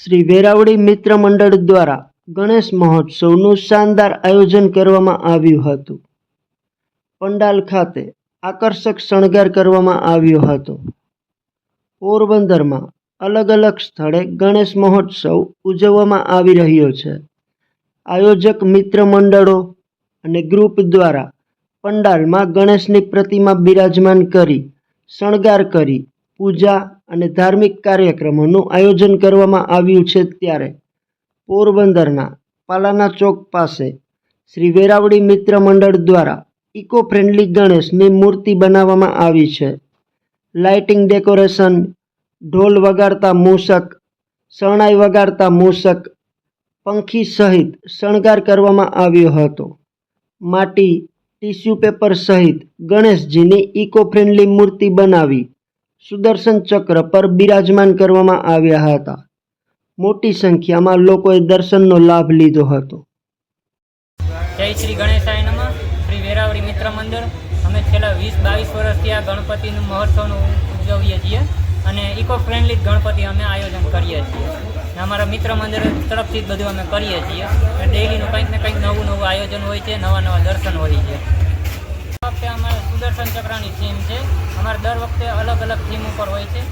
શ્રી વેરાવળી મિત્ર મંડળ દ્વારા ગણેશ મહોત્સવનું શાનદાર આયોજન કરવામાં આવ્યું હતું. પંડાલ ખાતે આકર્ષક શણગાર કરવામાં આવ્યો હતો. પોરબંદરમાં અલગ અલગ સ્થળે ગણેશ મહોત્સવ ઉજવવામાં આવી રહ્યો છે. આયોજક મિત્ર મંડળો અને ગ્રુપ દ્વારા પંડાલમાં ગણેશની પ્રતિમા બિરાજમાન કરી શણગાર કરી પૂજા અને ધાર્મિક કાર્યક્રમોનું આયોજન કરવામાં આવ્યું છે. ત્યારે પોરબંદરના પાલાના ચોક પાસે શ્રી વેરાવળી મિત્ર મંડળ દ્વારા ઇકો ફ્રેન્ડલી ગણેશની મૂર્તિ બનાવવામાં આવી છે. લાઇટિંગ ડેકોરેશન, ઢોલ વગાડતા મૂષક, શરણાઈ વગાડતા મૂષક, પંખી સહિત શણગાર કરવામાં આવ્યો હતો. માટી, ટીશ્યુ પેપર સહિત ગણેશજીની ઇકો ફ્રેન્ડલી મૂર્તિ બનાવી સુદર્શન ચક્ર પર બિરાજમાન કરવામાં આવ્યા હતા. મોટી સંખ્યામાં લોકોએ દર્શનનો લાભ લીધો હતો. જય શ્રી ગણેશાય નમઃ. શ્રી વેરાવળી મિત્ર મંડળ અમે છેલ્લા 20-22 વર્ષથી આ ગણપતિનું મહોત્સવનું ઉજવીએ છીએ અને ઇકો ફ્રેન્ડલી ગણપતિ અમે આયોજન કરીએ છીએ. અમારા મિત્ર મંડળ તરફથી જ બધું અમે કરીએ છીએ. ડેઈલીનું કંઈક ને કંઈક નવું આયોજન હોય છે, નવા દર્શન હોય છે. આ વખતે અમારે સુદર્શન ચક્રની થીમ છે. અમારે દર વખતે અલગ અલગ થીમ ઉપર હોય છે.